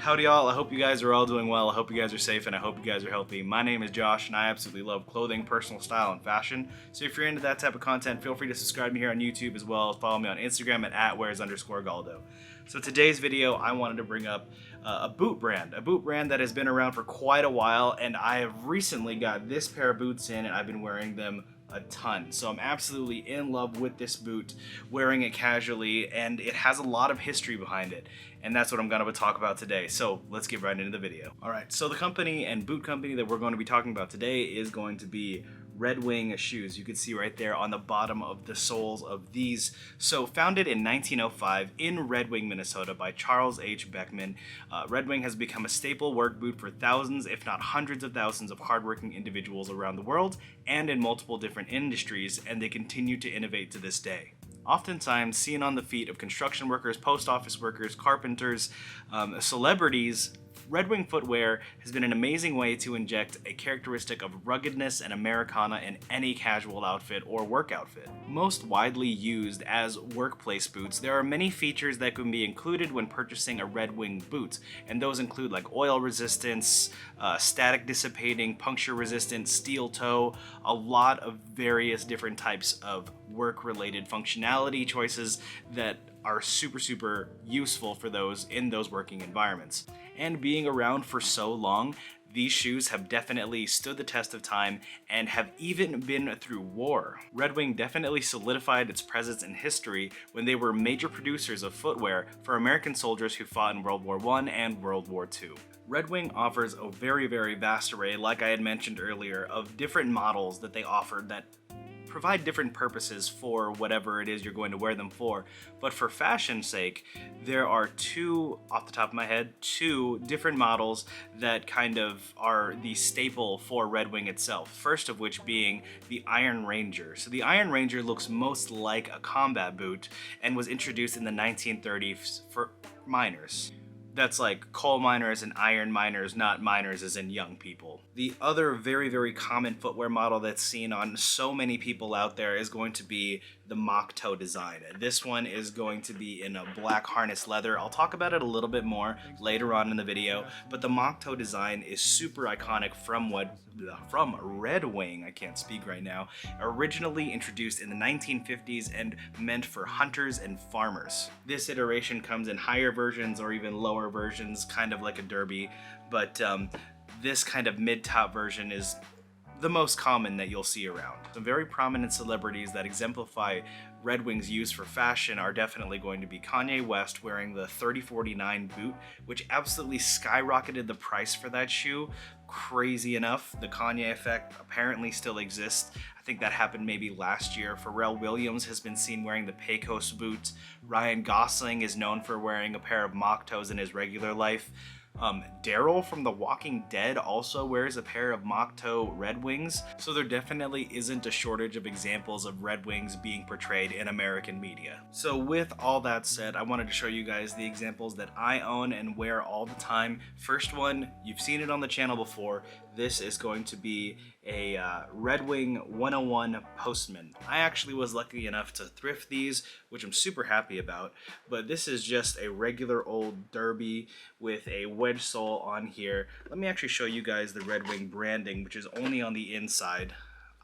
Howdy y'all, I hope you guys are all doing well, I hope you guys are safe, and I hope you guys are healthy. My name is Josh, and I absolutely love clothing, personal style, and fashion. So if you're into that type of content, feel free to subscribe to me here on YouTube, as well as follow me on Instagram at @wears_Galdo. So today's video, I wanted to bring up a boot brand that has been around for quite a while, and I have recently got this pair of boots in, and I've been wearing them a ton. So I'm absolutely in love with this boot, wearing it casually, and it has a lot of history behind it. And that's what I'm going to talk about today. So let's get right into the video. All right, so the company and boot company that we're going to be talking about today is going to be Red Wing shoes. You can see right there on the bottom of the soles of these. So founded in 1905 in Red Wing, Minnesota by Charles H. Beckman, Red Wing has become a staple work boot for thousands, if not hundreds of thousands of hardworking individuals around the world and in multiple different industries, and they continue to innovate to this day. Oftentimes seen on the feet of construction workers, post office workers, carpenters, celebrities, Red Wing footwear has been an amazing way to inject a characteristic of ruggedness and Americana in any casual outfit or work outfit. Most widely used as workplace boots, there are many features that can be included when purchasing a Red Wing boot, and those include like oil resistance, static dissipating, puncture resistant, steel toe, a lot of various different types of work-related functionality choices that are super useful for those in those working environments. And being around for so long, these shoes have definitely stood the test of time and have even been through war. Red Wing definitely solidified its presence in history when they were major producers of footwear for American soldiers who fought in World War I and World War II. Red Wing offers a very vast array, like I had mentioned earlier, of different models that they offer that provide different purposes for whatever it is you're going to wear them for. But for fashion's sake, there are off the top of my head, two different models that kind of are the staple for Red Wing itself. First of which being the Iron Ranger. So the Iron Ranger looks most like a combat boot and was introduced in the 1930s for miners. That's like coal miners and iron miners, not miners as in young people. The other very common footwear model that's seen on so many people out there is going to be the Mocto design. This one is going to be in a black harness leather. I'll talk about it a little bit more later on in the video, but the Mocto design is super iconic from Red Wing, I can't speak right now, originally introduced in the 1950s and meant for hunters and farmers. This iteration comes in higher versions or even lower versions, kind of like a derby, but this kind of mid-top version is the most common that you'll see around. Some very prominent celebrities that exemplify Red Wing's use for fashion are definitely going to be Kanye West wearing the 3049 boot, which absolutely skyrocketed the price for that shoe. Crazy enough, the Kanye effect apparently still exists. I think that happened maybe last year. Pharrell Williams has been seen wearing the Pecos boot. Ryan Gosling is known for wearing a pair of Moctos in his regular life. Daryl from The Walking Dead also wears a pair of Mocto Red Wings, so there definitely isn't a shortage of examples of Red Wings being portrayed in American media. So with all that said, I wanted to show you guys the examples that I own and wear all the time. First one, you've seen it on the channel before. This is going to be a Red Wing 101 Postman. I actually was lucky enough to thrift these, which I'm super happy about, but this is just a regular old derby with a wedge sole on here. Let me actually show you guys the Red Wing branding, which is only on the inside.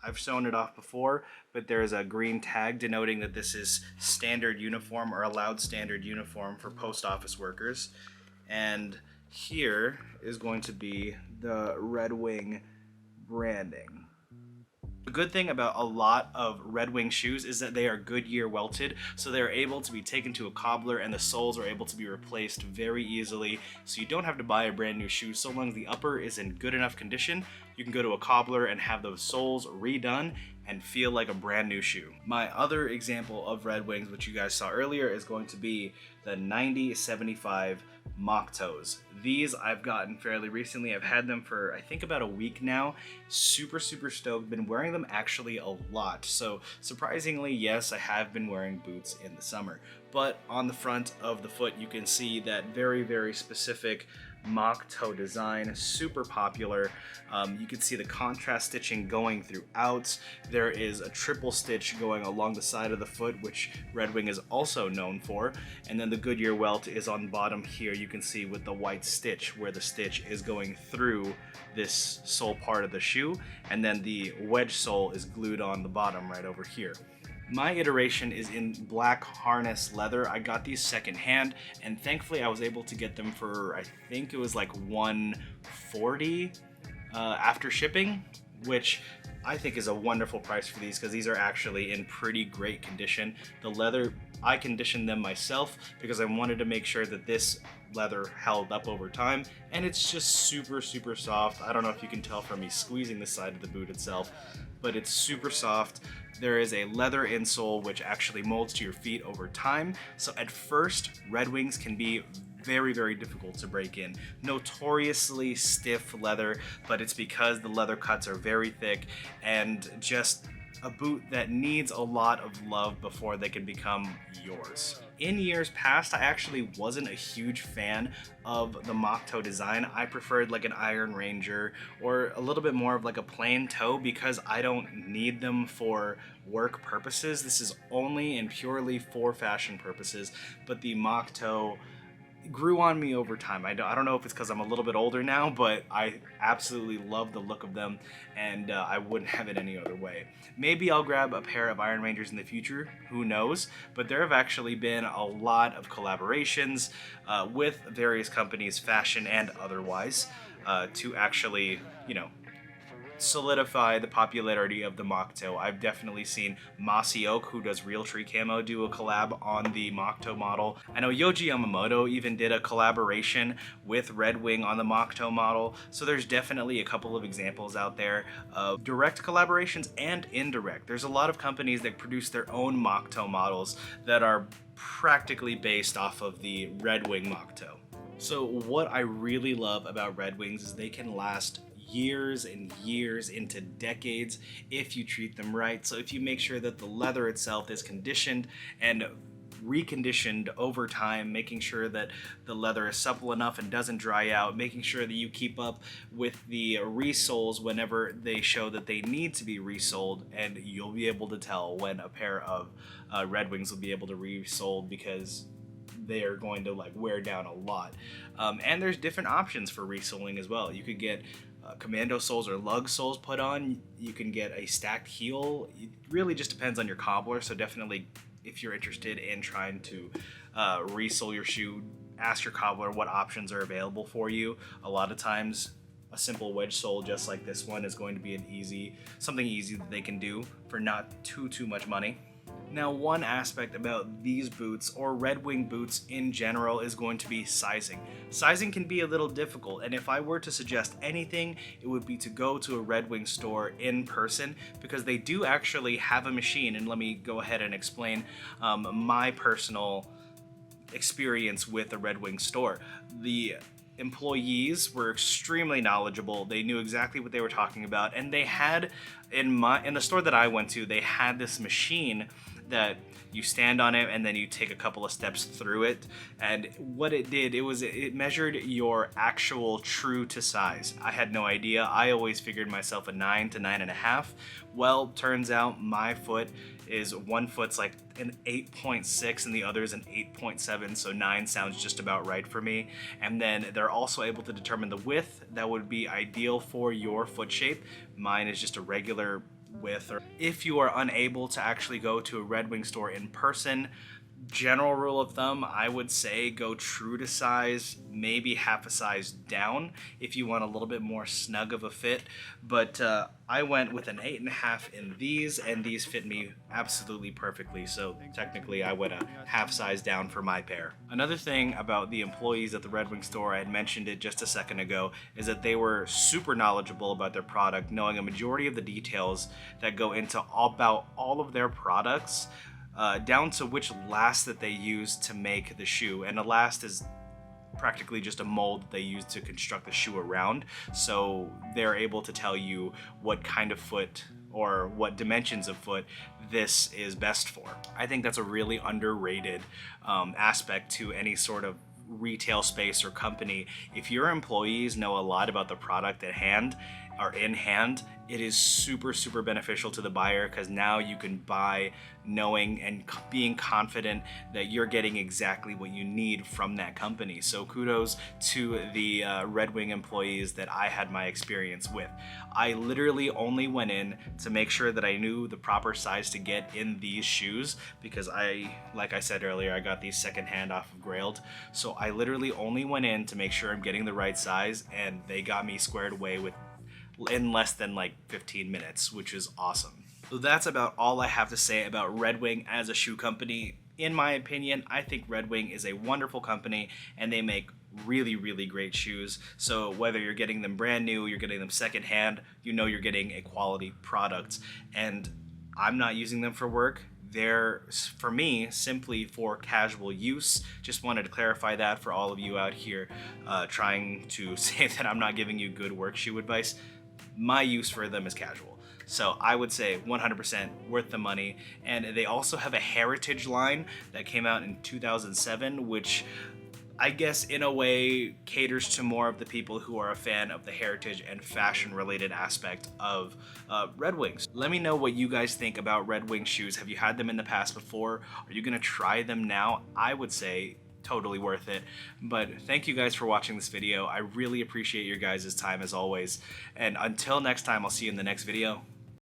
I've shown it off before, but there is a green tag denoting that this is standard uniform or allowed standard uniform for post office workers. And here is going to be the Red Wing branding. The good thing about a lot of Red Wing shoes is that they are Goodyear welted, so they're able to be taken to a cobbler and the soles are able to be replaced very easily, so you don't have to buy a brand new shoe. So long as the upper is in good enough condition, you can go to a cobbler and have those soles redone and feel like a brand new shoe. My other example of Red Wings, which you guys saw earlier, is going to be the 9075 Moctos. These I've gotten fairly recently. I've had them for I think about a week now. Super stoked. Been wearing them actually a lot. So surprisingly, yes, I have been wearing boots in the summer. But on the front of the foot, you can see that very specific Mocto design, super popular. You can see the contrast stitching going throughout. There is a triple stitch going along the side of the foot, which Red Wing is also known for. And then the Goodyear welt is on bottom here. You can see with the white stitch where the stitch is going through this sole part of the shoe, and then the wedge sole is glued on the bottom right over here. My iteration is in black harness leather. I got these secondhand, and thankfully I was able to get them for, I think it was like $140 after shipping, which I think is a wonderful price for these because these are actually in pretty great condition. The leather, I conditioned them myself because I wanted to make sure that this leather held up over time, and it's just super soft. I don't know if you can tell from me squeezing the side of the boot itself, but it's super soft. There is a leather insole which actually molds to your feet over time, so at first Red Wings can be very difficult to break in. Notoriously stiff leather, but it's because the leather cuts are very thick and just a boot that needs a lot of love before they can become yours. In years past, I actually wasn't a huge fan of the Mocto design. I preferred like an Iron Ranger or a little bit more of like a plain toe because I don't need them for work purposes. This is only and purely for fashion purposes, but the Mocto grew on me over time. I don't know if it's because I'm a little bit older now, but I absolutely love the look of them, and I wouldn't have it any other way. Maybe I'll grab a pair of Iron Rangers in the future, who knows, but there have actually been a lot of collaborations with various companies, fashion and otherwise, to actually, you know, solidify the popularity of the Mocto. I've definitely seen Mossy Oak, who does Realtree Camo, do a collab on the Mocto model. I know Yoji Yamamoto even did a collaboration with Red Wing on the Mocto model, so there's definitely a couple of examples out there of direct collaborations and indirect. There's a lot of companies that produce their own Mocto models that are practically based off of the Red Wing Mocto. So what I really love about Red Wings is they can last years and years into decades if you treat them right. So if you make sure that the leather itself is conditioned and reconditioned over time, making sure that the leather is supple enough and doesn't dry out, making sure that you keep up with the resoles whenever they show that they need to be resoled, and you'll be able to tell when a pair of Red Wings will be able to resoled because they are going to like wear down a lot. And there's different options for resoling as well. You could get commando soles or lug soles put on. You can get a stacked heel. It really just depends on your cobbler, so definitely if you're interested in trying to resole your shoe, ask your cobbler what options are available for you. A lot of times a simple wedge sole just like this one is going to be something easy that they can do for not too much money. Now, one aspect about these boots, or Red Wing boots in general, is going to be sizing. Sizing can be a little difficult, and if I were to suggest anything, it would be to go to a Red Wing store in person, because they do actually have a machine, and let me go ahead and explain my personal experience with the Red Wing store. The employees were extremely knowledgeable. They knew exactly what they were talking about, and they had, in the store that I went to, they had this machine that you stand on it and then you take a couple of steps through it, and what it did, it measured your actual true to size. I had no idea. I always figured myself a 9 to 9.5. Well, turns out my foot is, one foot's like an 8.6 and the other is an 8.7, so 9 sounds just about right for me. And then they're also able to determine the width that would be ideal for your foot shape. Mine is just a regular width. Or if you are unable to actually go to a Red Wing store in person, general rule of thumb, I would say go true to size, maybe half a size down if you want a little bit more snug of a fit. But I went with an 8.5 in these, and these fit me absolutely perfectly. So technically I went a half size down for my pair. Another thing about the employees at the Red Wing store, I had mentioned it just a second ago, is that they were super knowledgeable about their product, knowing a majority of the details that go into about all of their products. Down to which last that they use to make the shoe. And a last is practically just a mold that they use to construct the shoe around. So they're able to tell you what kind of foot or what dimensions of foot this is best for. I think that's a really underrated aspect to any sort of retail space or company, if your employees know a lot about the product at hand or in hand, it is super beneficial to the buyer, because now you can buy knowing and being confident that you're getting exactly what you need from that company. So kudos to the Red Wing employees that I had my experience with. I literally only went in to make sure that I knew the proper size to get in these shoes, because like I said earlier, I got these secondhand off of Grailed. So I literally only went in to make sure I'm getting the right size, and they got me squared away in less than like 15 minutes, which is awesome. So that's about all I have to say about Red Wing as a shoe company. In my opinion, I think Red Wing is a wonderful company, and they make really great shoes. So whether you're getting them brand new, you're getting them secondhand, you know you're getting a quality product. And I'm not using them for work. They're, for me, simply for casual use. Just wanted to clarify that for all of you out here trying to say that I'm not giving you good work shoe advice. My use for them is casual. So I would say 100% worth the money. And they also have a heritage line that came out in 2007, which I guess in a way caters to more of the people who are a fan of the heritage and fashion related aspect of Red Wings. Let me know what you guys think about Red Wing shoes. Have you had them in the past before? Are you gonna try them now? I would say totally worth it. But thank you guys for watching this video. I really appreciate your guys' time as always. And until next time, I'll see you in the next video.